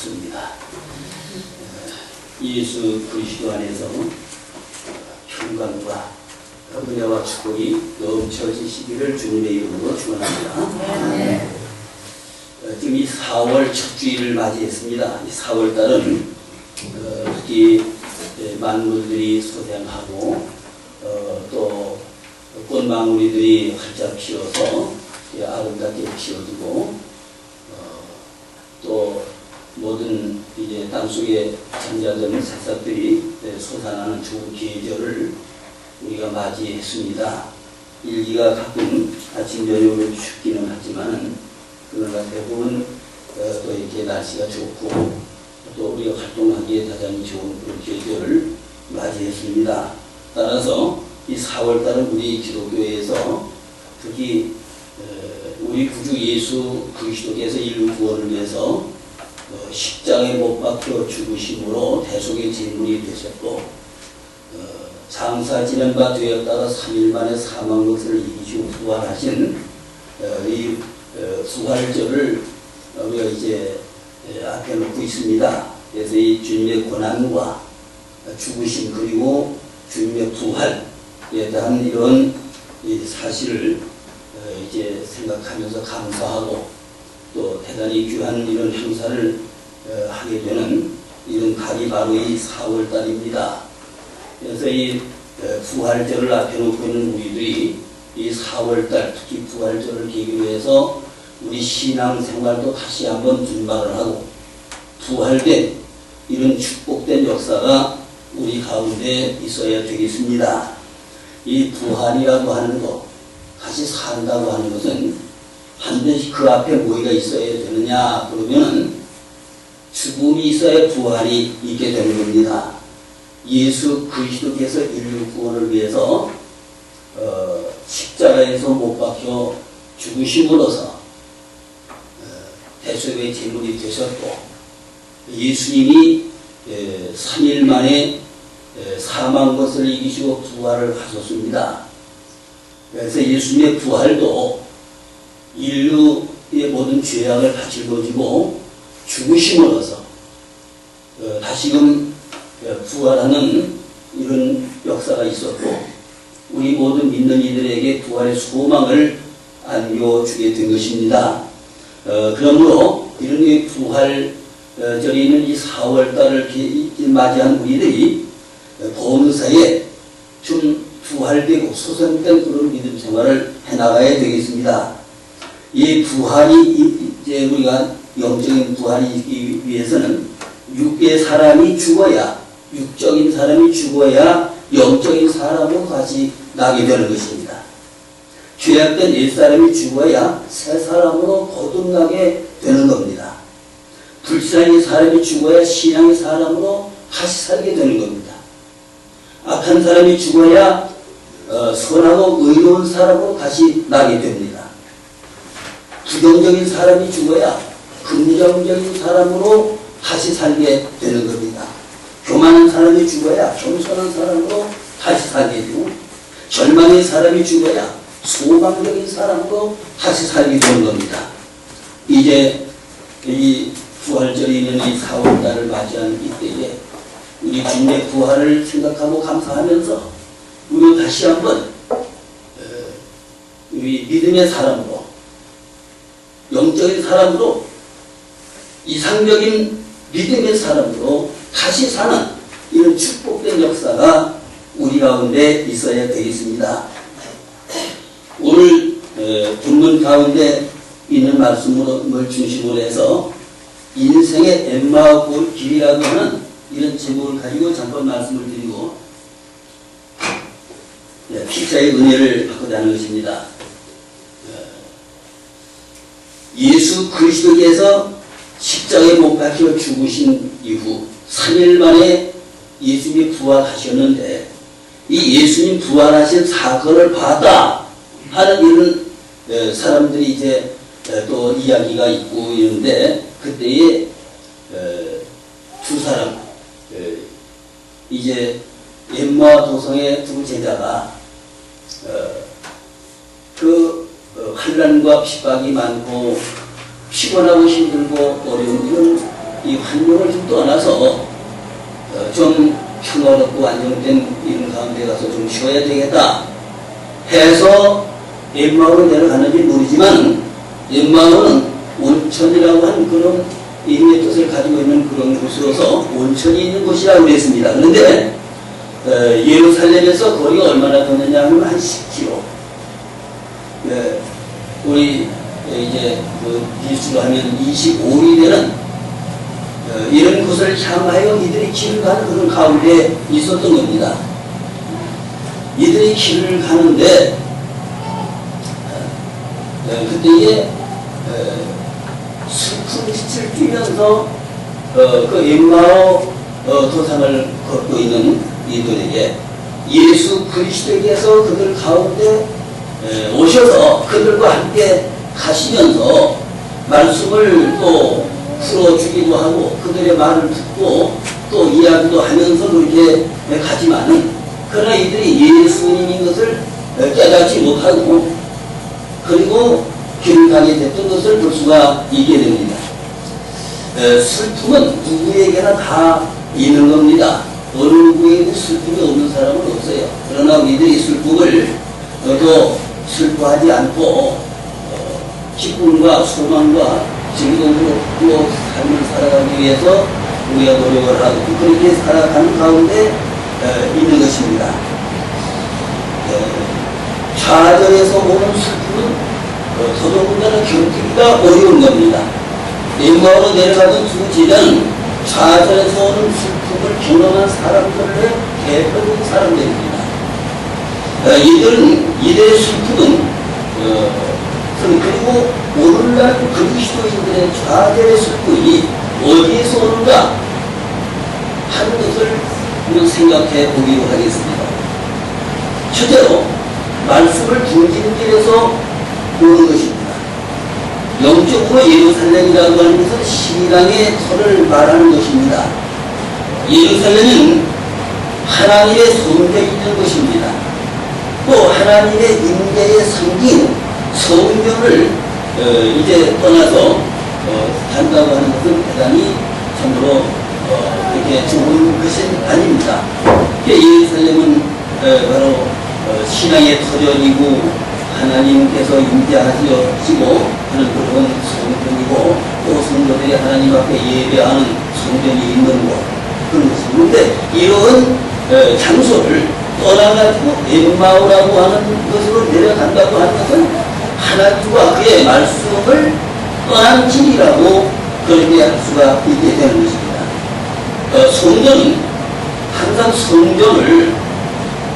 없습니다. 예수 그리스도 안에서 평강과 은혜와 축복이 넘쳐지시기를 주님의 이름으로 축원합니다. 지금 이 4월 첫 주일을 맞이했습니다. 이 4월 달은 특히 만물들이 소생하고 또 꽃망울이들이 활짝 피어서 아름답게 피어지고 또 모든 이제 땅속에 잠자던 새싹들이 솟아나는 좋은 계절을 우리가 맞이했습니다. 일기가 가끔 아침 저녁으로 춥기는 하지만 그러나 대부분 또 이렇게 날씨가 좋고 또 우리가 활동하기에 가장 좋은 그런 계절을 맞이했습니다. 따라서 이 4월달은 우리 기독교에서 특히 우리 구주 예수 그리스도께서 인류 구원을 위해서 십자가에 못 박혀 죽으심으로 대속의 제물이 되셨고 장사 지낸 바 되었다가 3일 만에 사망 것을 이기시고 부활하신 이 부활절을 우리가 이제 앞에 놓고 있습니다. 그래서 이 주님의 고난과 죽으심 그리고 주님의 부활에 대한 이런 이 사실을 이제 생각하면서 감사하고 또 대단히 귀한 이런 행사를 하게 되는 이런 달이 바로 이 4월달입니다. 그래서 이 부활절을 앞에 놓고 있는 우리들이 이 4월달 특히 부활절을 계기로 해서 우리 신앙생활도 다시 한번 준비를 하고 부활된 이런 축복된 역사가 우리 가운데 있어야 되겠습니다. 이 부활이라고 하는 것, 다시 산다고 하는 것은 반드시 그 앞에 뭐가 있어야 되느냐 그러면 죽음이 있어야 부활이 있게 되는 겁니다. 예수 그리스도께서 인류 구원을 위해서 십자가에서 못 박혀 죽으심으로써 대속의 제물이 되셨고 예수님이 3일 만에 사망 것을 이기시고 부활을 하셨습니다. 그래서 예수님의 부활도 인류의 모든 죄악을 다 짊어지고 죽으심으로써 다시금 부활하는 이런 역사가 있었고 우리 모든 믿는 이들에게 부활의 소망을 안겨주게 된 것입니다. 그러므로 이런 부활절이 있는 이 4월달을 맞이한 우리들이 범사에 좀 부활되고 소생된 그런 믿음 생활을 해나가야 되겠습니다. 이 부활이 이제 우리가 영적인 부활이 있기 위해서는 육의 사람이 죽어야 육적인 사람이 죽어야 영적인 사람으로 다시 나게 되는 것입니다. 죄악된 옛사람이 죽어야 새 사람으로 거듭나게 되는 겁니다. 불신앙의 사람이 죽어야 신앙의 사람으로 다시 살게 되는 겁니다. 악한 사람이 죽어야 선하고 의로운 사람으로 다시 나게 됩니다. 부정적인 사람이 죽어야 긍정적인 사람으로 다시 살게 되는 겁니다. 교만한 사람이 죽어야 겸손한 사람으로 다시 살게 되고 절망의 사람이 죽어야 소망적인 사람으로 다시 살게 되는 겁니다. 이제 이 부활절이 있는 이 4월달을 맞이하는 이때에 우리 주님의 부활을 생각하고 감사하면서 우리 다시 한번 우리 믿음의 사람으로 영적인 사람으로 이상적인 믿음의 사람으로 다시 사는 이런 축복된 역사가 우리 가운데 있어야 되겠습니다. 오늘 본문 가운데 있는 말씀을 중심으로 해서 인생의 엠마오 길이라고 하는 이런 제목을 가지고 잠깐 말씀을 드리고 피자의 은혜를 받고자 하는 것입니다. 예수 그리스도께서 십자가에 못 박혀 죽으신 이후 3일 만에 예수님이 부활하셨는데 이 예수님 부활하신 사건을 봤다 하는 이런 사람들이 이제 또 이야기가 있고 이런데 그때에 두 사람 이제 엠마오 도성의 두 제자가 환난과 핍박이 많고 피곤하고 힘들고 어려운 이런 이 환경을 좀 떠나서 좀 평화롭고 안정된 이런 가운데 가서 좀 쉬어야 되겠다 해서 엠마오로 내려가는지 모르지만 엠마오는 온천이라고 하는 그런 이름의 뜻을 가지고 있는 그런 곳으로서 온천이 있는 곳이라고 그랬습니다. 그런데 예루살렘에서 거리가 얼마나 되느냐 하면 한 10km. 우리 이제 그 기수로 하면 25리 되는 이런 곳을 향하여 이들이 길을 가는 그런 가운데 있었던 겁니다. 이들이 길을 가는데 그때에 슬픈 빛을 띠면서 그 엠마오 도상을 걷고 있는 이들에게 예수 그리스도께서 그들 가운데 오셔서 그들과 함께 가시면서 말씀을 또 풀어주기도 하고 그들의 말을 듣고 또 이야기도 하면서 그렇게 가지만은 그러나 이들이 예수님인 것을 깨닫지 못하고 그리고 길을 가게 됐던 것을 볼 수가 있게 됩니다. 슬픔은 누구에게나 다 있는 겁니다. 어느 누구에게도 슬픔이 없는 사람은 없어요. 그러나 우리들이 슬픔을 또 슬퍼하지 않고 기쁨과 소망과 즐거움으로 삶을 살아가기 위해서 우리가 노력을 하고 그렇게 살아가는 가운데 있는 것입니다. 좌절에서 오는 슬픔은 더더군다나 견디기가 어려운 겁니다. 엠마오로 내려가던 두 제자는 좌절에서 오는 슬픔을 경험한 사람들의 대표적인 사람들입니다. 이들의 슬픔은 그리고 오늘날 그리스도인들의 좌절의 슬픔이 어디에서 오는가 하는 것을 한번 생각해 보기로 하겠습니다. 첫째로 말씀을 둥지는 길에서 오는 것입니다. 영적으로 예루살렘이라고 하는 것은 신앙의 터를 말하는 것입니다. 예루살렘은 하나님의 성전이 있는 것입니다. 또 하나님의 임재의 상징 성전을 이제 떠나서 한다고 하는 것은 대단히 참으로 그렇게 좋은 것은 아닙니다. 예루살렘은 바로 신앙의 터전이고 하나님께서 임재하시고 하는 그런 성전이고 또 성도들이 하나님 앞에 예배하는 성전이 있는 곳 그런 것입니다. 그런데 이런 장소를 떠나가지고 엠마오라고 하는 것으로 내려간다고 하는 것은 하나님과 그의 말씀을 떠난 길이라고 그렇게 할 수가 있게 되는 것입니다. 성전은 항상 성전을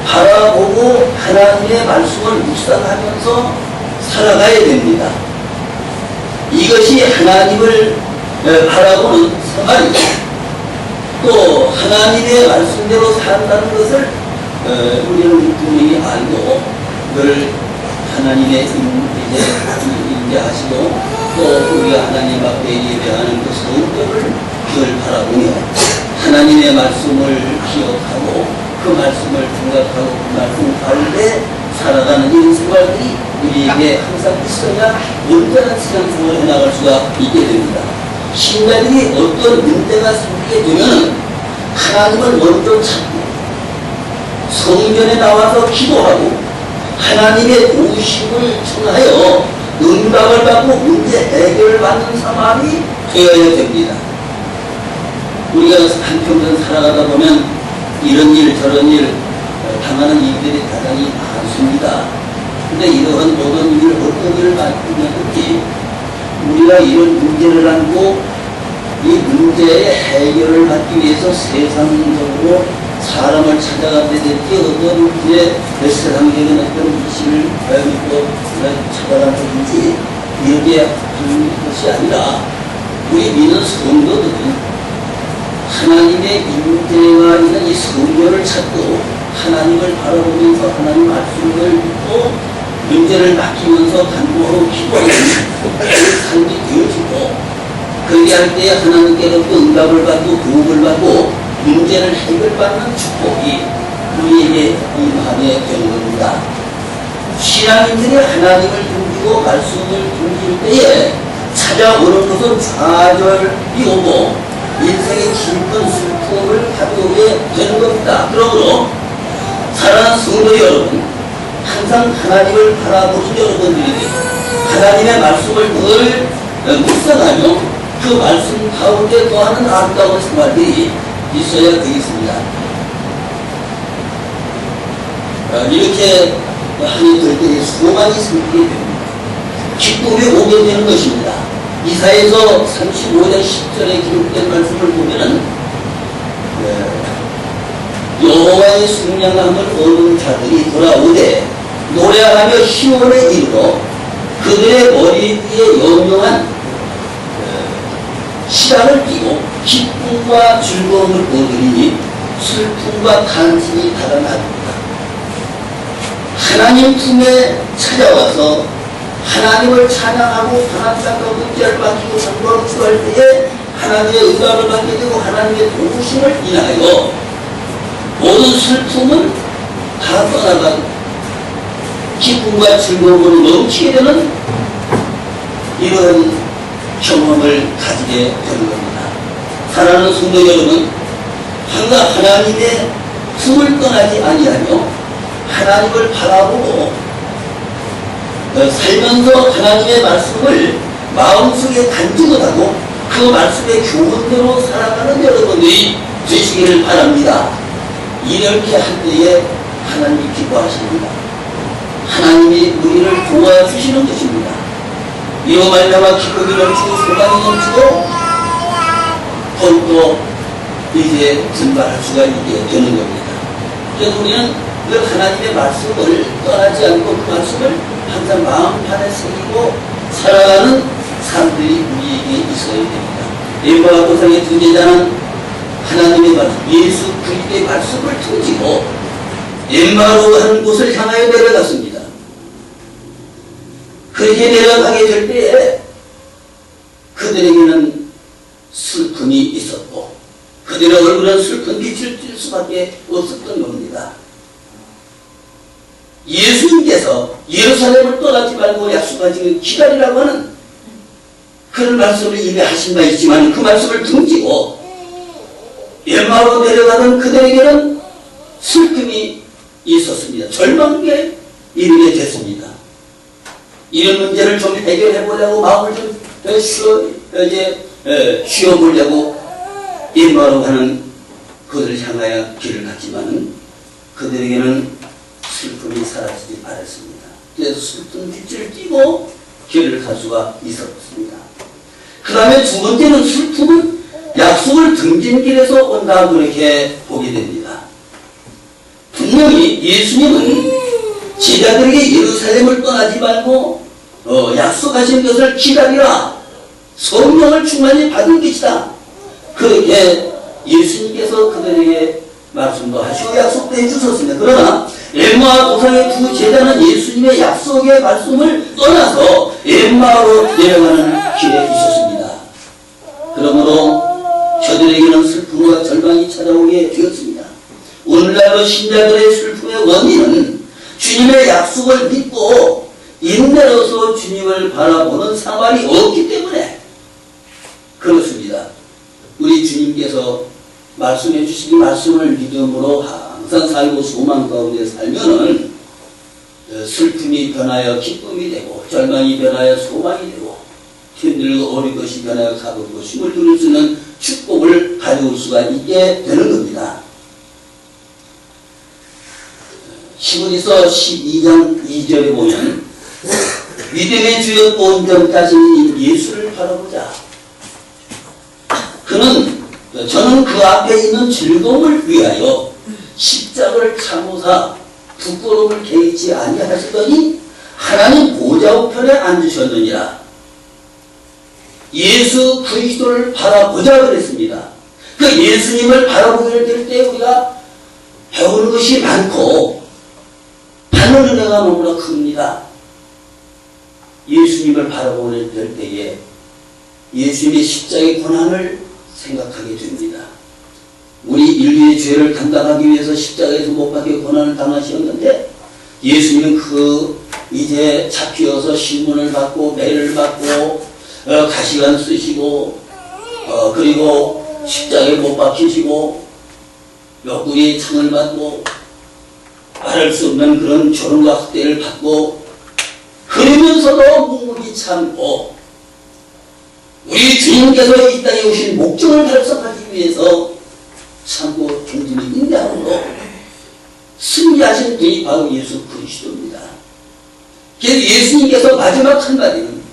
바라보고 하나님의 말씀을 묵상하면서 살아가야 됩니다. 이것이 하나님을 바라보는 생활이고 또 하나님의 말씀대로 산다는 것을 우리는 분명히 알고 늘 하나님의 임재하시고 또 우리가 하나님 앞에 예배하는 그 성전을 늘 바라보며 하나님의 말씀을 기억하고 그 말씀을 생각하고 그 말씀 가운데 살아가는 이런 생활들이 우리에게 항상 있어야 온전한 신앙생활을 해나갈 수가 있게 됩니다. 신자들이 어떤 문제가 생기게 되면 하나님을 먼저 찾고 성전에 나와서 기도하고 하나님의 도우심을 청하여 응답을 받고 문제 해결을 받는 사람이 되어야 됩니다. 우리가 한평생 살아가다 보면 이런 일 저런 일 당하는 일들이 대단히 많습니다. 근데 이러한 모든 일을 어떤 일을 맡으면든지 우리가 이런 문제를 안고 이 문제의 해결을 받기 위해서 세상적으로 사람을 찾아가든지 어떤 이제 세상적인 어떤 이식을 믿고 찾아가든지 이렇게 하는 것이 아니라 우리 믿는 성도들은 하나님의 임재가 있는 이 성전을 찾고 하나님을 바라보면서 하나님 말씀을 듣고 문제를 맡기면서 간구하고 기도하는 삶이 되어지고 그렇게 할 때 하나님께로부터 응답을 받고 도움을 받고 문제를 해결받는 축복이 우리에게 임하게 되는 겁니다. 신앙인들이 하나님을 등지고 말씀을 등질 때에 찾아오는 것은 좌절이 오고 인생의 깊은 슬픔을 가져오게 되는 겁니다. 그러므로 사랑하는 성도 여러분, 항상 하나님을 바라보는 여러분들에게 하나님의 말씀을 늘 묵상하며 그 말씀 가운데 거하는 아름다운 생활들이 있어야 되겠습니다. 이렇게 하게 될 때에 소망이 생기게 됩니다. 기쁨이 오게 되는 것입니다. 이사야서 35장 10절에 기록된 말씀을 보면은 여호와의 승량함을 얻은 자들이 돌아오되 노래하며 시온에 이르러 그들의 머리 위에 영영한 시간을 띠고 기쁨과 즐거움을 얻으리니 슬픔과 탄식이 달아나리라. 하나님 품에 찾아와서 하나님을 찬양하고 하나님과 문제를 맡기고 상고를 추구할 때에 하나님의 은혜를 받게 되고 하나님의 도우심을 인하여 모든 슬픔은 다 떠나가고 기쁨과 즐거움으로 넘치게 되는 이런 경험을 가지게 되는 겁니다. 사랑하는 성도 여러분, 항상 하나님의 품을 떠나지 아니하며 하나님을 바라보고 살면서 하나님의 말씀을 마음속에 간직하고 그 말씀의 교훈대로 살아가는 여러분들이 되시기를 바랍니다. 이렇게 할 때에 하나님이 기뻐하십니다. 하나님이 우리를 도와주시는 것입니다. 이로 말미암아 기쁨이 넘치고 소망이 넘치고 더욱더 이제 증발할 수가 있게 되는 겁니다. 그래서 우리는 늘 하나님의 말씀을 떠나지 않고 그 말씀을 항상 마음판에 새기고 살아가는 사람들이 우리에게 있어야 됩니다. 예수와 도상의 등재자는 하나님의 말씀, 예수 그리스도의 말씀을 등지고 엠마오로 하는 곳을 향하여 내려갔습니다. 그렇게 내려가게 될 때에 그들에게는 슬픔이 있었고 그들의 얼굴은 슬픈 빛을 띌 수밖에 없었던 겁니다. 예수님께서 예루살렘을 떠나지 말고 약속하시는 기다리라고 하는 그런 말씀을 이미 하신 바 있지만 그 말씀을 등지고 엠마오로 내려가던 그들에게는 슬픔이 있었습니다. 절망에 이르게 됐습니다. 이런 문제를 좀 해결해 보려고 마음을 좀 쉬어보려고 엠마오로 가는 그들을 향하여 길을 갔지만 그들에게는 슬픔이 사라지지 않았습니다. 그래서 슬픈 빛을 띠고 길을 갈 수가 있었습니다. 그 다음에 두 번째는 슬픔은 약속을 등진 길에서 온다 그렇게 보게 됩니다. 분명히 예수님은 제자들에게 예루살렘을 떠나지 말고 약속하신 것을 기다리라. 성령을 충만히 받은 것이다. 그렇게 예수님께서 그들에게 말씀도 하시고 약속도 해주셨습니다. 그러나 엠마오 도상의 두 제자는 예수님의 약속의 말씀을 떠나서 엠마오로 내려가는 길에 있었습니다. 그러므로 저들에게는 슬픔과 절망이 찾아오게 되었습니다. 오늘날의 신자들의 슬픔의 원인은 주님의 약속을 믿고 인내로서 주님을 바라보는 생활이 없기 때문에 그렇습니다. 우리 주님께서 말씀해 주신 말씀을 믿음으로 항상 살고 소망 가운데 살면은 슬픔이 변하여 기쁨이 되고 절망이 변하여 소망이 되고 힘들고 어려운 것이 변하여 가볍고 힘을 누릴 수 있는 축복을 가져올 수가 있게 되는 겁니다. 히브리서 12장 2절에 보면 믿음의 주여 온전까지 예수를 바라보자. 저는 그 앞에 있는 즐거움을 위하여 십자가를 참으사 부끄러움을 개의치 아니하시더니 하나님 보좌 우편에 앉으셨느니라. 예수 그리스도를 바라보자 그랬습니다. 그 예수님을 바라보게 될 때 우리가 배우는 것이 많고 받는 은혜가 너무나 큽니다. 예수님을 바라보게 될 때에 예수님의 십자가의 고난을 생각하게 됩니다. 우리 인류의 죄를 감당하기 위해서 십자가에서 못 박혀 고난을 당하셨는데 예수님은 이제 잡히어서 신문을 받고 매를 받고 가시관 쓰시고 그리고 십자가에 못 박히시고 옆구리에 창을 받고 말할 수 없는 그런 조롱과 학대를 받고 그러면서도 묵묵히 참고 우리 주님께서 이 땅에 오신 목적을 달성하기 위해서 참고 경진히 인내함으로 승리하신 분이 바로 예수 그리스도입니다. 그래서 예수님께서 마지막 한마디는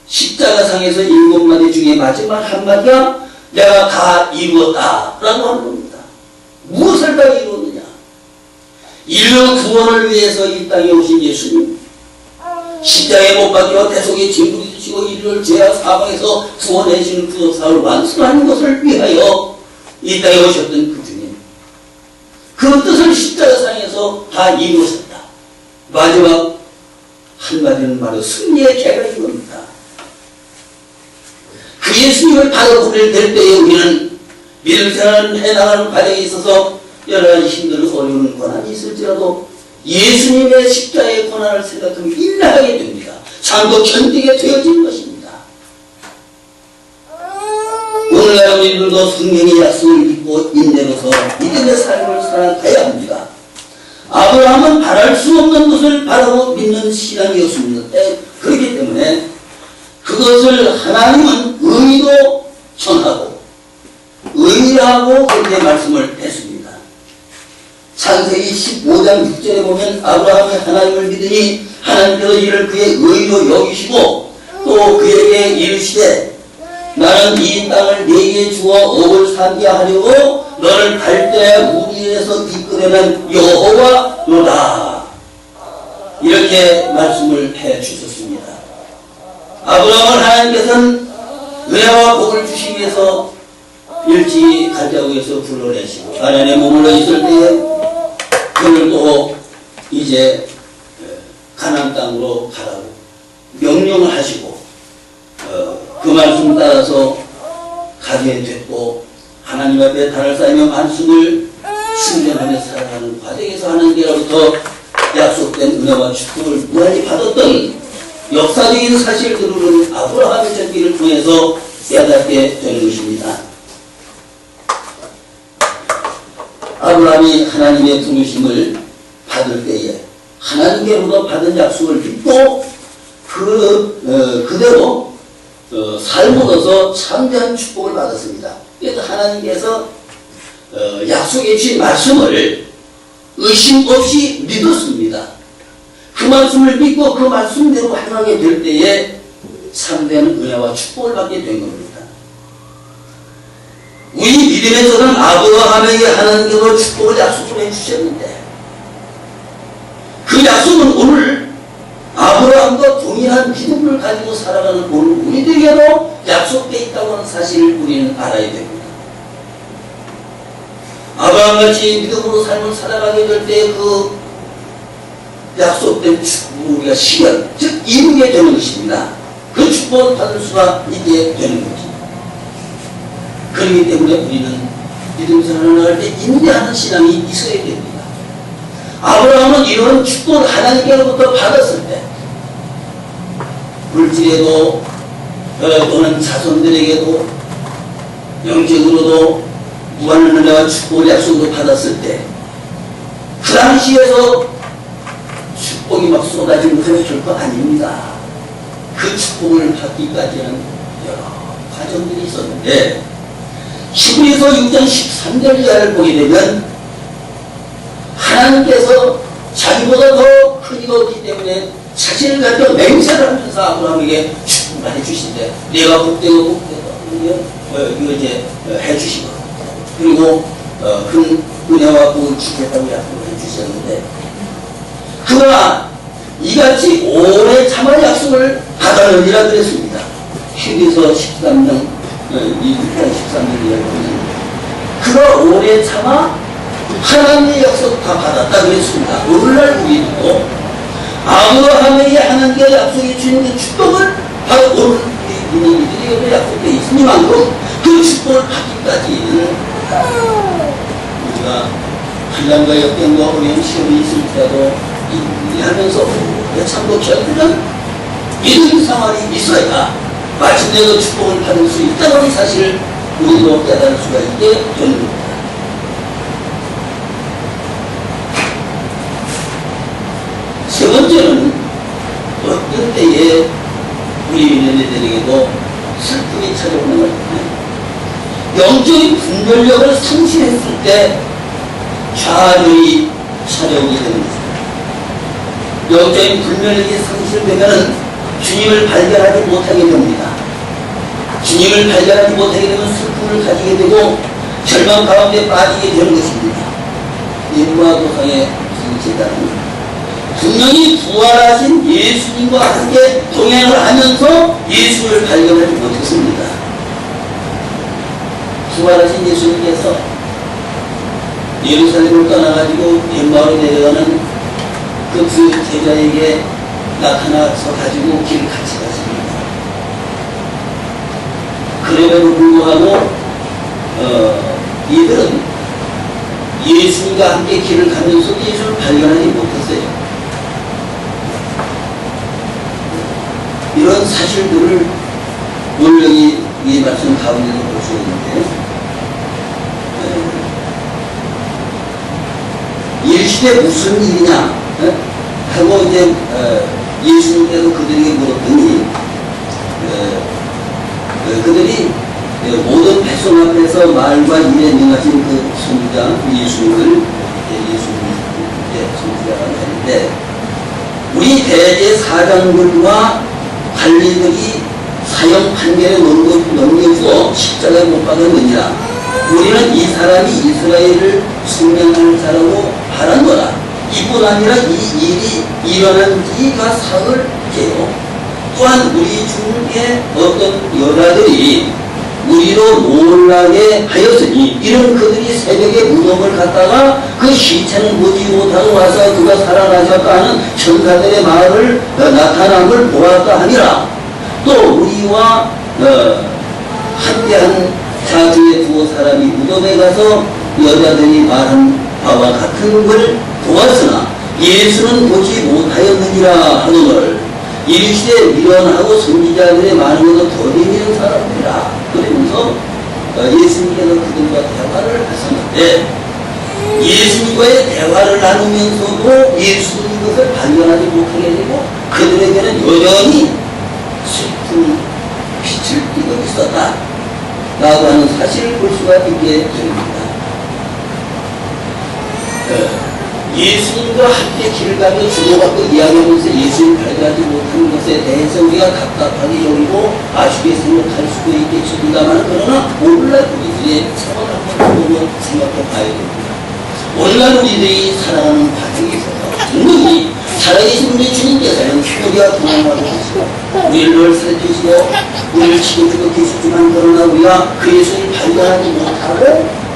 십자가상에서 7마디 중에 마지막 한마디가 내가 다 이루었다 라고 하는 겁니다. 무엇을 다 이루었느냐? 인류 구원을 위해서 이 땅에 오신 예수님, 십자가에 못 박혀 대속의 진국이 되시고 인류를 죄와 사망에서 구원해 주시는 구속사를 완수하는 것을 위하여 이 땅에 오셨던 그 주님, 그 뜻을 십자가상에서 다 이루셨다. 마지막 한마디는 바로 승리의 계획인 겁니다. 그 예수님을 바로 보낼 때에 우리는 믿음 생활을 해나가는 과정에 있어서 여러 가지 힘들고 어려운 고난이 있을지라도 예수님의 십자가의 고난을 생각하면 인내하게 됩니다. 참고 견디게 되어진 것입니다. 오늘날 우리들도 성령의 약속을 믿고 인내로서 믿음의 삶을 살아가야 합니다. 아브라함은 바랄 수 없는 것을 바라고 믿는 신앙이었습니다. 그렇기 때문에 그것을 하나님은 의로 전하고 의라고 그렇게 말씀을 했습니다. 창세기 15장 6절에 보면 아브라함이 하나님을 믿으니 하나님께서 이를 그의 의로 여기시고 또 그에게 이르시되 나는 이 땅을 네게 주어 업을 삼게 하려고 너를 갈대 우리에서 이끌어낸 여호와로다. 이렇게 말씀을 해 주셨습니다. 아브라함을 하나님께서는 은혜와 복을 주시기 위해서 일찍이 갈대우에서 불러내시고 가나안에 머물러 있을 때에 그를 또 이제 가나안 땅으로 가라고 명령을 하시고 그 말씀 따라서 가게 됐고 하나님 앞에 달을 쌓이며 만순을 순전하며 살아가는 과정에서 하나님께로부터 약속된 은혜와 축복을 무한히 받았던 역사적인 사실들을 아브라함의 전기를 통해서 깨닫게 되는 것입니다. 아브라함이 하나님의 부르심을 받을 때에 하나님께로부터 받은 약속을 믿고 그대로 삶으로서 참된 축복을 받았습니다. 그래서 하나님께서 약속해 주신 말씀을 의심 없이 믿었습니다. 그 말씀을 믿고 그 말씀대로 행하게 될 때에 참된 은혜와 축복을 받게 된 겁니다. 우리 믿음에서는 아브라함에게 하나님께서 축복을 약속을 해주셨는데 그 약속은 오늘 아브라함과 동일한 믿음을 가지고 살아가는 오늘 우리들에게도 약속되어 있다고 하는 사실을 우리는 알아야 됩니다. 아브라함같이 믿음으로 삶을 살아가게 될 때 그 약속된 축복을 우리가 실현, 즉 이루게 되는 것입니다. 그 축복을 받을 수가 있게 되는 거죠. 그렇기 때문에 우리는 믿음 생활을 할 때 인내하는 신앙이 있어야 됩니다. 아브라함은 이런 축복을 하나님께로부터 받았을 때 물질에도 또는 자손들에게도 영적으로도 무한한 은혜와 축복을 약속으로 받았을 때 그 당시에서 축복이 막 쏟아지는 것은 결코 아닙니다. 그 축복을 받기까지는 여러 과정들이 있었는데 히브리서 6장 13절 이하를 보게 되면 하나님께서 자기보다 더 큰 이가 없기 때문에 자신을 가지고 맹세를 하면서 아브라함에게 축복을 해주신대. 내가 복되고 이거 이제 해주시고 그리고 큰 은혜와 복을 주겠다고 약속을 해주셨는데 그러나 이같이 오래 참을 약속을 받아내리라 그랬습니다. 히브리서 13장 13절이라고 보면 그가 오래 참아 하나님의 약속 다 받았다 그랬습니다. 오늘날 우리도 아브라함에게 하나님께 약속해 주신 그 축복을 바로 오늘 우리 믿음에게도 약속되어 있으니만큼 그 축복을 받기까지는 우리가 환난과 역경과 어려운 시험이 있을지라도 인내하면서 참고 견디는 믿음 생활이 있어야 마침내 그 축복을 받을 수 있다는 사실을 우리도 깨달을 수가 있게 되는 겁니다. 세 번째는 어떤 때에 우리 인연들에게도 슬픔이 찾아오는 것입니다. 영적인 분별력을 상실했을 때 좌절이 찾아오게 되는 것입니다. 영적인 분별력이 상실되면 주님을 발견하지 못하게 됩니다. 주님을 발견하지 못하게 되면 슬픔을 가지게 되고 절망 가운데 빠지게 되는 것입니다. 인과도상의 제자는 분명히 부활하신 예수님과 함께 동행을 하면서 예수를 발견하지 못했습니다. 부활하신 예수님께서 예루살렘을 떠나가지고 엠마오로 내려가는 그 두 제자에게 나타나서 가지고 길을 같이 갔습니다. 그럼에도 불구하고 이들은 예수님과 함께 길을 가면서 예수를 발견하지 못했어요. 이런 사실들을 오늘 여기 이 말씀 가운데서 볼 수 있는데, 일시대 무슨 일이냐 하고 이제 예수님께서 그들에게 물었더니 그들이 모든 백성 앞에서 말과 일에 능하신 그 선지자 예수님을 선지자라고 하는데, 우리 대제사장들과 관리들이 사형 판결에 넘겨주어 십자가에 못 박았느니라. 우리는 이 사람이 이스라엘을 승명할 자라고 바란거라. 이뿐 아니라 이 일이 일어난 지가 사흘째요. 또한 우리 중에 어떤 여자들이 우리로 놀라게 하였으니, 이런 그들이 새벽에 무덤을 갔다가 그 시체는 보지 못하고 와서 그가 살아나셨다 하는 천사들의 말을 나타남을 보았다 하니라. 또 우리와 함께한 자 중에 두어 사람이 무덤에 가서 여자들이 말한 바와 같은 걸 보았으나 예수는 보지 못하였느니라 하노를. 이르시되 미련하고 선지자들의 많은 것도 더디는 사람들이라. 그러면서 예수님께서 그들과 대화를 하셨는데, 예수님과의 대화를 나누면서도 예수님 것을 발견하지 못하게 되고 그들에게는 여전히 슬픈 빛을 띠고 있었다 라고 하는 사실을 볼 수가 있게 됩니다. 예수님과 함께 길을 가며 주고받고 이야기하면서 예수님을 발견하지 못하는 것에 대해서 우리가 답답하게 여기고 아쉽게 생각할 수도 있겠습니다만, 그러나 오늘날 우리들의 생활을 한번 보고 생각해 봐야 됩니다. 오늘날 우리들이 살아가는 과정에 있어서 분명히 살아계신 우리 주님께서는 우리가 도망하고 계시고 우리를 늘 살피시고 우리를 지켜주고 계시지만, 그러나 우리가 그 예수님을 발견하지 못하고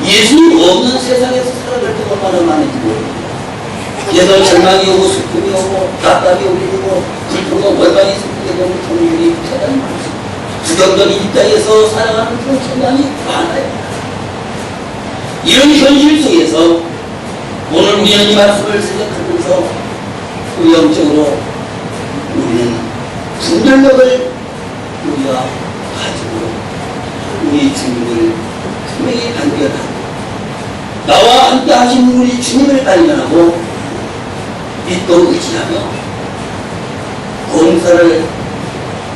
예수님 없는 세상에서 살아갈 때가 얼마나 많은지 모릅니다. 그래서 절망이 오고 슬픔이 오고 답답이 오게 되고 불평과 월반이 생기게 되는 경우들이 대단히 많습니다. 부정적인 입장에서 살아가는 그런 경향이 많아요. 이런 현실 속에서 오늘 우리는 이 말씀을 생각하면서 우리 영적으로 우리는 분별력을 우리가 가지고 우리 주님을 분명히 발견하고 나와 함께 하신 우리 주님을 발견하고 믿고 의지하며 공사를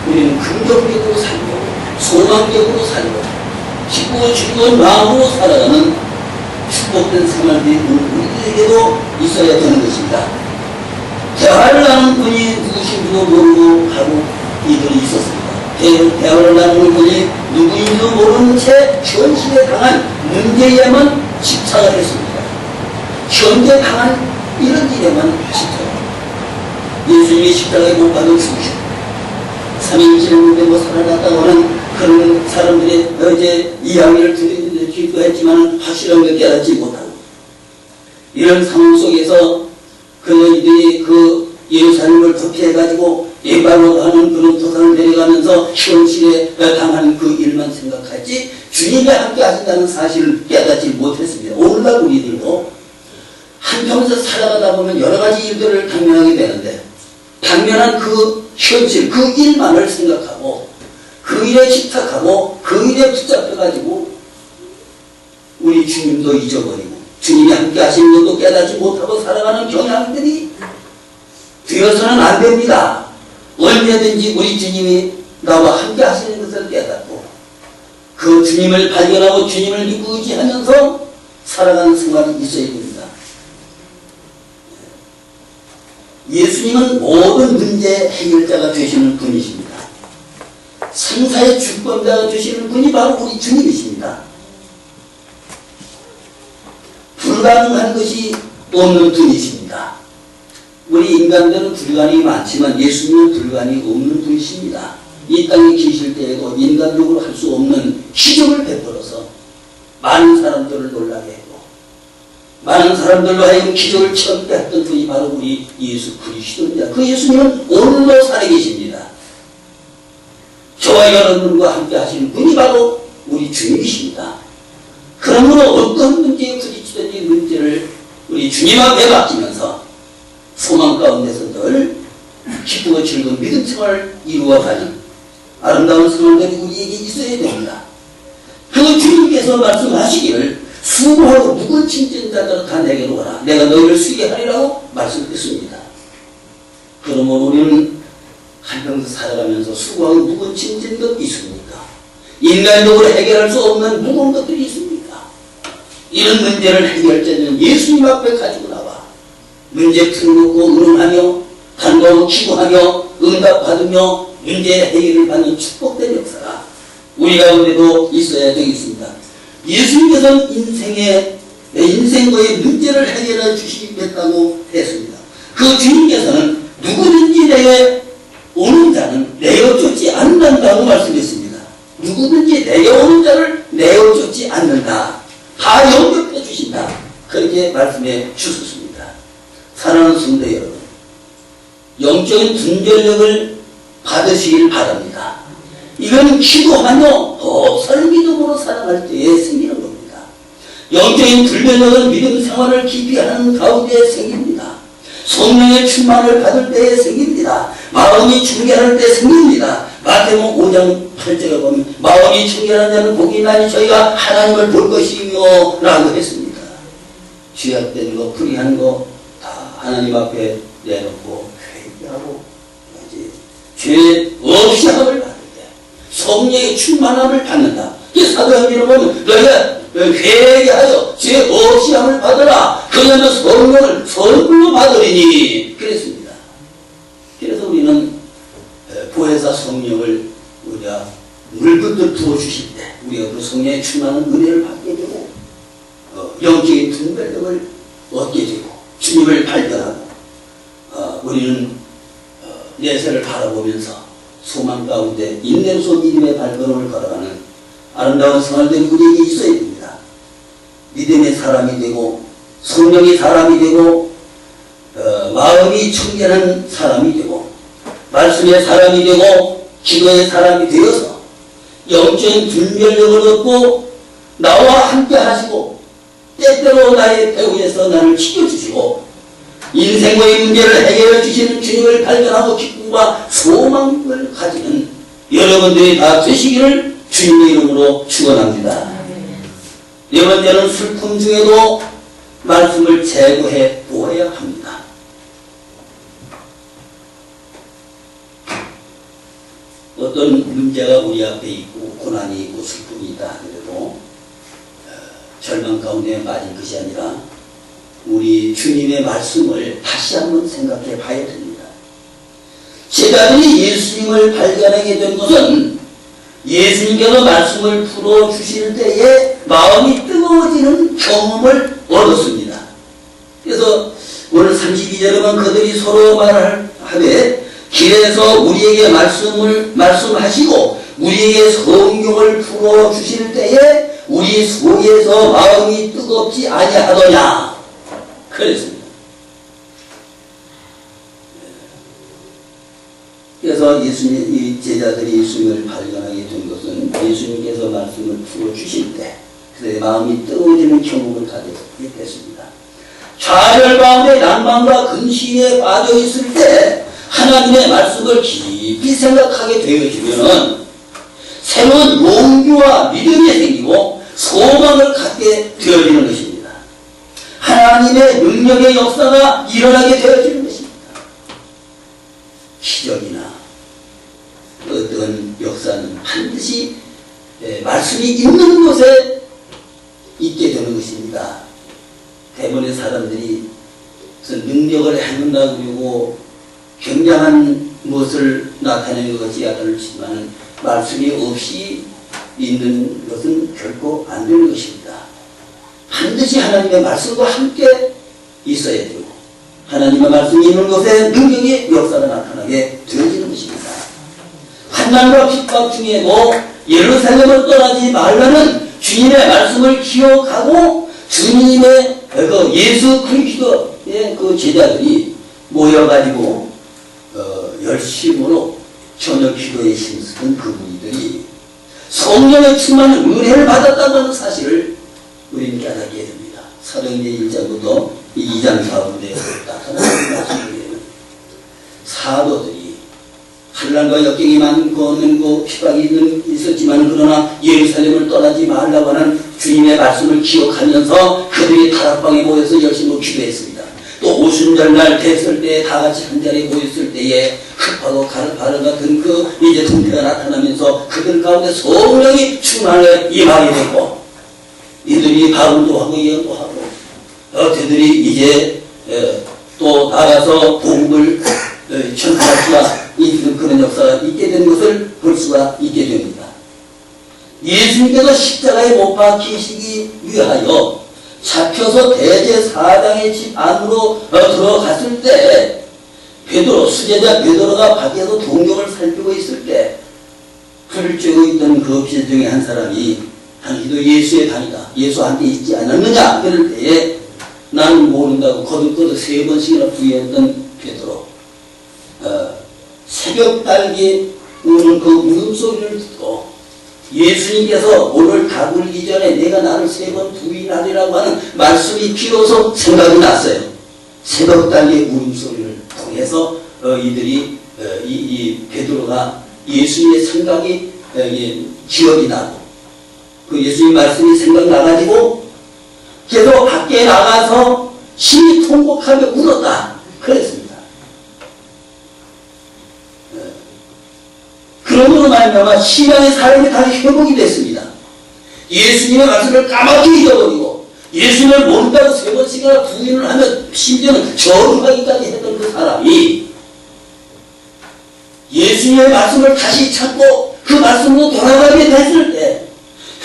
우리는 긍정적으로 살고 소망적으로 살고 기쁘고 즐거운 마음으로 살아가는 축복된 생활들이 우리에게도 있어야 되는 것입니다. 대화를 나눈 분이 누구신지도 모르고 가고 이들이 있었습니다. 대화를 나누는 분이 누구인지도 모르는 채 현실에 당한 문제에만 집착을 했습니다. 현재 당한 이런 일에만 집착을. 예수님이 십자가에 못 박혀 죽으셨고 3일 지났는데 뭐 살아났다고 하는 그런 사람들의 이제 이야기를 듣기도 했지만 확실한 걸 깨닫지 못하고, 이런 상황 속에서 그들이 그 예루살렘을 도피해가지고 예바로 하는 그런 도상을 내려가면서 현실에 당한 그 일만 생각하지 주님이 함께 하신다는 사실을 깨닫지 못했습니다. 오늘날 우리들도 한평생 살아가다 보면 여러 가지 일들을 당면하게 되는데, 당면한 그 현실, 그 일만을 생각하고 그 일에 집착하고 그 일에 붙잡혀가지고 우리 주님도 잊어버리고 주님이 함께 하시는 것도 깨닫지 못하고 살아가는 경향들이 되어서는 안 됩니다. 언제든지 우리 주님이 나와 함께 하시는 것을 깨닫고 그 주님을 발견하고 주님을 믿고 의지하면서 살아가는 생활이 있어야 됩니다. 예수님은 모든 문제 해결자가 되시는 분이십니다. 생사의 주권자가 되시는 분이 바로 우리 주님이십니다. 불가능한 것이 없는 분이십니다. 우리 인간들은 불가능이 많지만 예수님은 불가능이 없는 분이십니다. 이 땅에 계실 때에도 인간적으로 할 수 없는 기적을 베풀어서 많은 사람들을 놀라게 했고 많은 사람들로 하여금 기적을 체험하게 했던 분이 바로 우리 예수 그리스도입니다. 그 예수님은 오늘도 살아계십니다. 저와 여러분과 함께 하시는 분이 바로 우리 주님이십니다. 그러므로 어떤 문제에 부딪히든지 문제를 우리 주님 앞에 맡기면서 소망 가운데서 늘 기쁘고 즐거운 믿음 생활을 이루어가는 아름다운 생활들이 우리에게 있어야 됩니다. 그 주님께서 말씀하시기를 수고하고 무거운 짐진 자들아 다 내게로 오라. 내가 너희를 쉬게 하리라고 말씀했습니다. 그러므로 우리는 한평생 살아가면서 수고하고 무거운 짐진 것이 있습니까? 인간적으로 해결할 수 없는 무거운 것들이 있습니까? 이런 문제를 해결자는 예수님 앞에 가지고 나와 문제 풀고 의논하며 간구하고 기도하며 응답받으며 문제 해결을 받는 축복된 역사가 우리 가운데도 있어야 되겠습니다. 예수님께서는 인생과의 문제를 해결해 주시겠다고 했습니다. 그 주님께서는 누구든지 내게 오는 자는 내어쫓지 않는다고 말씀했습니다. 누구든지 내게 오는 자를 내어쫓지 않는다. 다 영접해 주신다. 그렇게 말씀해 주셨습니다. 사랑하는 성도 여러분, 영적인 분별력을 받으시길 바랍니다. 이건 기도하며 더 설미dom으로 살아갈 때에 생기는 겁니다. 영적인 분별력은 믿음 생활을 깊이 하는 가운데 생깁니다. 성령의 충만을 받을 때에 생깁니다. 마음이 청결할 때 생깁니다. 마태복음 5장 8절에 보면 마음이 청결한 자는 복이 있나니 저희가 하나님을 볼 것이며 라고 했습니다. 죄악된 거, 불의한 거 다 하나님 앞에 내놓고 회개하고 이제 죄 없이 함을 받을 때 성령의 충만함을 받는다. 이 사도행전을 보면 너희가 회개하여 죄 없이 함을 받으라. 그러면 성령을 선물로 받으리니 그랬습니다. 그래서 우리는 보혜사 성령을 우리가 물붓듯 부어주실 때 우리가 그 성령의 충만한 은혜를 받게 되고 영적인 분별력을 얻게 되고 주님을 발견하고 우리는 내세를 바라보면서 소망 가운데 인내로서 믿음의 발걸음을 걸어가는 아름다운 생활들이 우리에게 있어야 됩니다. 믿음의 사람이 되고 성령의 사람이 되고 마음이 청결한 사람이 되고 말씀의 사람이 되고 기도의 사람이 되어서 영적인 분별력을 얻고 나와 함께 하시고 때때로 나의 배후에서 나를 지켜주시고 인생의 문제를 해결해 주시는 주님을 발견하고 기쁨과 소망을 가지는 여러분들이 다 되시기를 주님의 이름으로 축원합니다. 네 번째는 슬픔 중에도 말씀을 제고해 보아야 합니다. 어떤 문제가 우리 앞에 있고 고난이 있고 슬픔이 있다 하더라도 절망 가운데 빠진 것이 아니라 우리 주님의 말씀을 다시 한번 생각해 봐야 됩니다. 제자들이 예수님을 발견하게 된 것은 예수님께서 말씀을 풀어주실 때에 마음이 뜨거워지는 경험을 얻었습니다. 그래서 오늘 32절에 보면 그들이 서로 말하되 길에서 우리에게 말씀하시고 우리에게 성경을 풀어주실 때에 우리 속에서 마음이 뜨겁지 아니하더냐 그랬습니다. 그래서 이 제자들이 예수님을 발견하게 된 것은 예수님께서 말씀을 풀어주실 때 그들의 마음이 뜨거워지는 경험을 가졌게 됐습니다. 좌절 가운데 난방과 근심에 빠져 있을 때 하나님의 말씀을 깊이 생각하게 되어지면 새로운 용기와 믿음이 생기고 소망을 갖게 되어지는 것입니다. 하나님의 능력의 역사가 일어나게 되어지는 것입니다. 기적이나 어떤 역사는 반드시 말씀이 있는 곳에 있게 되는 것입니다. 대부분의 사람들이 능력을 행한다고 그러고 굉장한 무엇을 나타내는 것이 야단을치지만 말씀이 없이 있는 것은 결코 안 되는 것입니다. 반드시 하나님의 말씀과 함께 있어야 되고 하나님의 말씀이 있는 곳에 능력의 역사가 나타나게 되어지는 것입니다. 환난과 핍박 중에도 예루살렘을 떠나지 말라는 주님의 말씀을 기억하고 주님의 예수 그리스도의 그 제자들이 모여가지고 열심으로 저녁 기도에 힘쓰던 그분들이 성령의 충만한 은혜를 받았다는 사실을 우리는 깨닫게 됩니다. 사도행전 1장부터 2장 가운데 나타나는 말씀이에요. 사도들이 환난과 역경이 많고 핍박이 있었지만 그러나 예루살렘을 떠나지 말라고 하는 주님의 말씀을 기억하면서 그들이 다락방에 모여서 열심히 기도했습니다. 또 오순절날 됐을 때 다 같이 한자리에 모였을 때에 흡하고 가르바르 같은 그 이제 동태가 나타나면서 그들 가운데 성령이 충만하게 임하게 되고 이들이 발언도 하고 예언도 하고 그들이 이제 또 나가서 복음을 전할 수가 있는 그런 역사가 있게 된 것을 볼 수가 있게 됩니다. 예수님께서 십자가에 못 박히시기 위하여 잡혀서 대제사장의 집 안으로 들어갔을 때 베드로, 수제자 베드로가 밖에서 동경을 살피고 있을 때 풀을 쬐고 있던 그 비제 중에 한 사람이 당신도 예수의 단이다. 예수한테 있지 않았느냐? 그럴 때에 나는 모른다고 거듭거듭 3번씩이나 부인했던 베드로 새벽 달기 우는 그 울음소리를 듣고 예수님께서 오늘 다 굴기 전에 내가 나를 3번 부인하리라고 하는 말씀이 비로소 생각이 났어요. 새벽 달기의 울음소리를 통해서 이들이 이 베드로가 예수님의 생각이 기억이 나고 그 예수님 말씀이 생각나가지고 계속 밖에 나가서 심히 통곡하며 울었다. 그랬습니다. 그러므로 말미암아 신앙의 사람이 다시 회복이 됐습니다. 예수님의 말씀을 까맣게 잊어버리고 예수님을 모른다고 3번씩이나 부인을 하며 심지어는 저주하기까지 했던 그 사람이 예수님의 말씀을 다시 찾고 그 말씀으로 돌아가게 됐을 때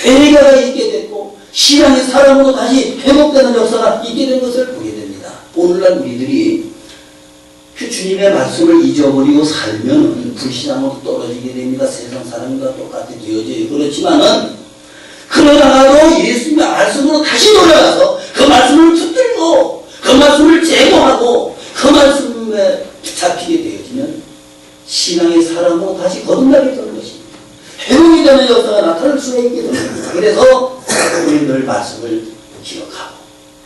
회개가 있게 됐고 신앙의 사람으로 다시 회복되는 역사가 있게 된 것을 보게 됩니다. 오늘날 우리들이 그 주님의 말씀을 잊어버리고 살면 불신앙으로 떨어지게 됩니다. 세상 사람과 똑같이 되어져요. 그렇지만은 그러다가도 예수님의 말씀으로 다시 돌아가서 그 말씀을 붙들고 그 말씀을 제공하고 그 말씀에 잡히게 되어지면 신앙의 사람으로 다시 거듭나게 되는 것입니다. 회복이 되는 역사가 나타날 수 있게 됩니다. 그래서 우리는 늘 말씀을 기억하고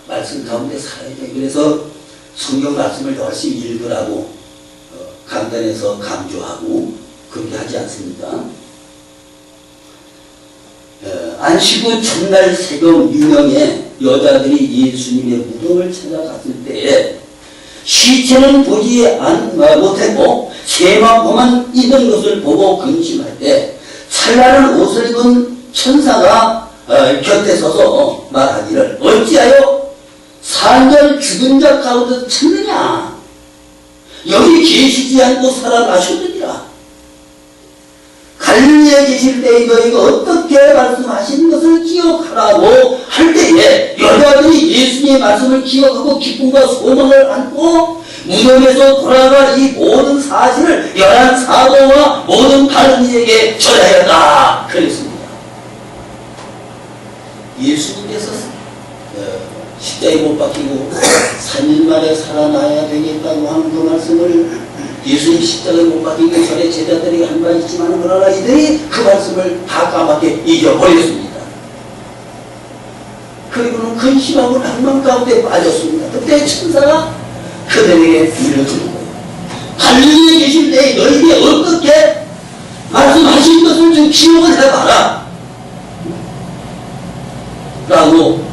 말씀 가운데 살아야 돼요. 그래서 성경 말씀을 열심히 읽으라고 강단에서 강조하고 그렇게 하지 않습니까? 안식 후 첫날 새벽 유명에 여자들이 예수님의 무덤을 찾아갔을 때에 시체는 보지 못했고 세마포만 입은 것을 보고 근심할 때 찬란한 옷을 입은 천사가 곁에 서서 말하기를 어찌하여 산자를 죽은 자 가운데 찾느냐? 여기 계시지 않고 살아나셨느니라. 갈릴리에 계실 때에 너희가 어떻게 말씀하신 것을 기억하라고 할 때에 여자들이 예수님의 말씀을 기억하고 기쁨과 소망을 안고 무덤에서 돌아갈 이 모든 사실을 열한 사도와 모든 다른 이에게 전하였다. 그랬습니다. 예수님께서 십자가에 못 박히고 3일 만에 살아나야 되겠다고 하는 그 말씀을 예수님 십자가에 못 박히기 전에 제자들이 한 바 있지만 그러나 이들이 그 말씀을 다 까맣게 잊어버렸습니다. 그리고는 근심하고 낭만 가운데 빠졌습니다. 그때 천사가 그들에게 들려주는 거예요. 갈릴리에 계실 때 너희들이 어떻게 말씀하신 것을 좀 기억을 해봐라 라고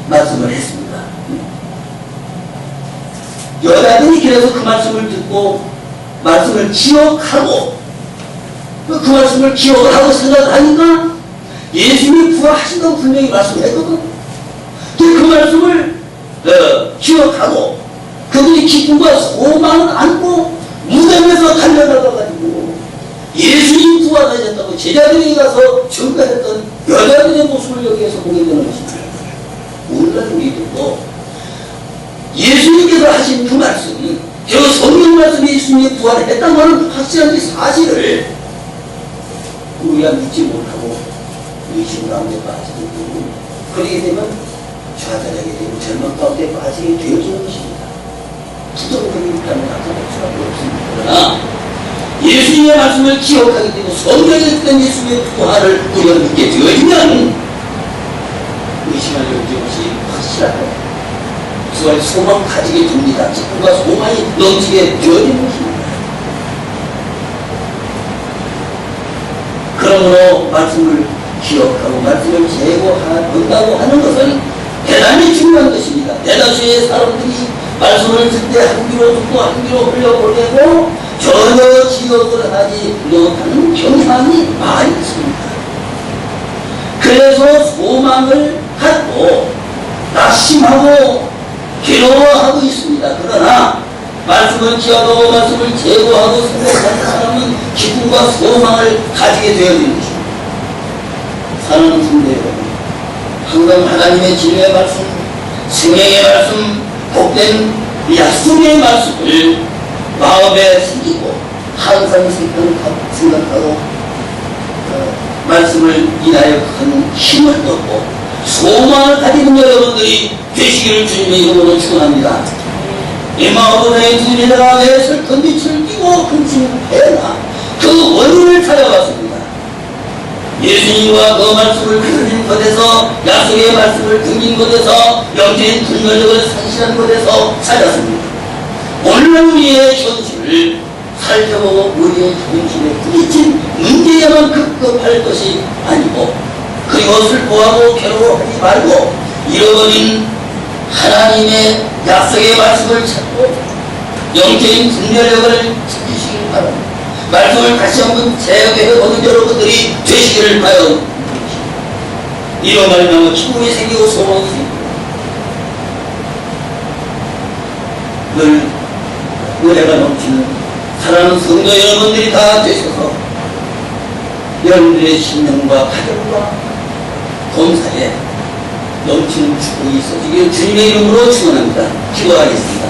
말씀을 했습니다. 여자들이 그래서 그 말씀을 듣고 말씀을 기억하고 그 말씀을 기억을 하고 생각하니까 예수님이 부활하신다고 분명히 말씀했거든. 그 말씀을 기억하고 그들이 기쁨과 소망을 안고 무덤에서 달려나가가지고 예수님 부활하셨다고 제자들이 가서 증거했던 여자들의 모습을 여기에서 보게 되는 것입니다. 오늘날 우리들도 예수님께서 하신 그 말씀, 그 성경 말씀이 예수님이 부활했다고 하는 확실한 그 사실을 우리가 믿지 못하고 의심 가운데 빠지게 되고 그러게 되면 좌절하게 되고 절망 가운데 빠지게 되어지는 것입니다. 부정적인 입장을 나타낼 수밖에 없습니다. 그러나 예수님의 말씀을 기억하게 되고 성경에 있던 예수님의 부활을 우리가 믿게 되어지면 의심할 여지 없이 확실하고 부활의 소망을 가지게 됩니다. 기쁨과 소망이 넘치게 되어지는 것입니다. 그러므로 말씀을 기억하고 말씀을 제고한다고 하는 것은 대단히 중요한 것입니다. 대다수의 사람들이 말씀을 듣 때 한 귀로 듣고 한 귀로 흘려보내고 전혀 기억을 하지 못하는 경향이 많이 있습니다. 그래서 소망을 갖고 낙심하고 괴로워하고 있습니다. 그러나 말씀을 기억하고 말씀을 제고하고 생각하는 사람은 기쁨과 소망을 가지게 되어지는 것입니다. 사랑하는 성도 여러분, 항상 하나님의 진리의 말씀, 생명의 말씀, 복된 약속의 말씀을 마음에 새기고 항상 생각하고 말씀을 인하여 큰 힘을 얻고 소망을 가지는 여러분들이 되시기를 주님의 이름으로 축원합니다. 이 마음으로의 주님이라 내 슬픈 빛을 띠고 근심해라 그 원인을 찾아봤습니다. 예수님과 그 말씀을 들은 곳에서 약속의 말씀을 듣는 곳에서 영적인 분별력을 상실한 곳에서 찾았습니다. 오늘 우리의 현실을 살펴보고 우리의 현실에 부딪힌 문제에만 급급할 것이 아니고 그리고 슬퍼하고 괴로워하지 말고 잃어버린 하나님의 약속의 말씀을 찾고 영적인 분별력을 찾으시길 바랍니다. 말씀을 다시 한번 재역해보는 여러분들이 되시기를 바랍니다. 이로 말하면 기쁨이 생기고 소망이 생기고 늘 은혜가 넘치는 사랑하는 성도 여러분들이 다 되셔서 여러분들의 신령과 가정과 본사에 넘치는 축복이 있어지길 주님의 이름으로 축원합니다. 기도하겠습니다.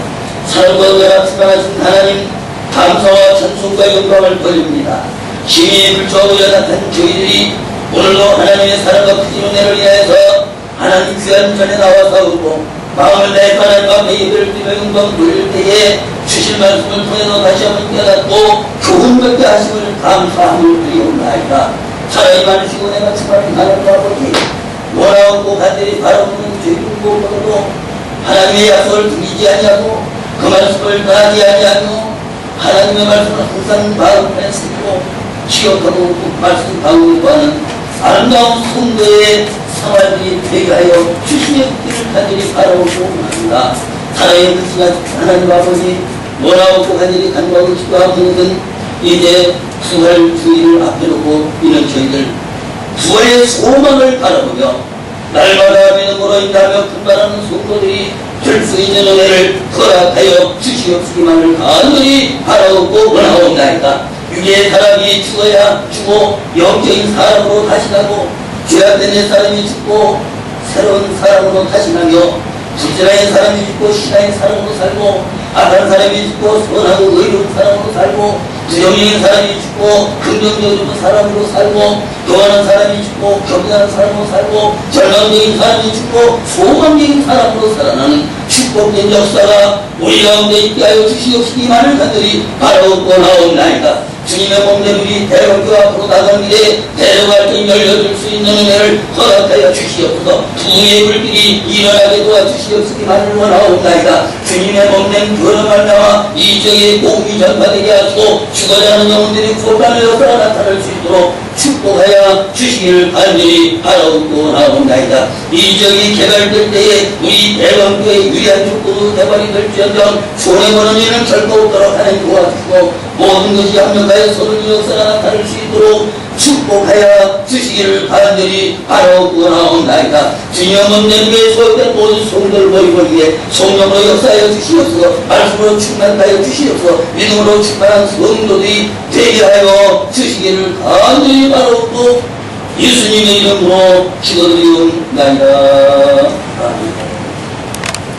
사랑과 은혜가 충만하신 하나님 감사와 찬송과 영광을 돌립니다. 힘이 불초하고 연약한 저희들이 오늘도 하나님의 사랑과 크신 은혜를 위하여서 하나님 귀한 전에 나와서 울고 마음을 다해 하나님 앞에 예배를 드리며 영광 돌릴 때에 주실 말씀을 통해서 다시 한번 깨닫고 교훈받게 하심을 감사함을 드리옵나이다. 사랑이 많으시고 내가 참하는 하나님 아버지 원하고 간절히 바라보는 죄를 무엇보다도 하나님의 약속을 등기지 아니하고 그 말씀을 다하지 아니하며 하나님의 말씀을 항상 마음에 새기고 기억하고 그 말씀 방문하는 아름다운 성도의 생활이 되게 하여 주님의 뜻을 간절히 바라보고 합니다. 사랑의 크신 하나님 아버지 원하고 간절히 간구하고 기도하고 있는 이제 부활 주의를 앞에 놓고 있는 저희들 부활의 소망을 바라보며 날마다 믿음으로 인하며 분발하는 성도들이 될 수 있는 은혜를 허락하여 주시옵시기만을 간절히 바라옵고 원하옵나이다. 육의 사람이 죽어야 죽고 영적인 사람으로 다시 나고 죄악된 옛 사람이 죽고 새로운 사람으로 다시 나며 불신앙의 사람이 죽고 신앙의 사람으로 살고 악한 사람이 죽고 선하고 의로운 사람으로 살고 부정적인 사람이 죽고 긍정적인 사람으로 살고 교만한 사람이 죽고 겸손한 사람으로 살고 절망적인 사람이 죽고 소망적인 사람으로 살아나는 축복된 역사가 우리 가운데 있게 하여 주시옵시기만을 간절히 바라옵고 나옵나이다. 주님의 몸된 우리 대원교 앞으로 나가는 길에 대화를 열려줄 수 있는 은혜를 허락하여 주시옵소서. 부의 불길이 일어나게 도와주시옵소기만을 원하옵나이다. 주님의 몸된 그런 말나와 이 지역에 복음이 전파되게 하시고 죽어야 하는 영혼들이 고단하여서 나타날 수 있도록 축복하여 주시기를 간절히 바라옵고 나옵나이다. 이 지역이 개발될 때에 우리 대원교의 유리한 축복으로 개발이 될지언정 손해보는 일은 결코 없도록 하나님 도와주시고 모든 것이 합력하여 서로의 역사가 나타날 수 있도록 축복하여 주시기를 간절히 바라옵고 나옵나이다. 주님 없는 게 소유된 모든 성도를 모이기 위해 성령으로 역사하여 주시옵소서. 말씀으로 충만하여 주시옵소서. 믿음으로 충만한 성도들이 되게 하여 주시기를 간절히 바라옵고 예수님의 이름으로 기도드리옵나이다. 아멘.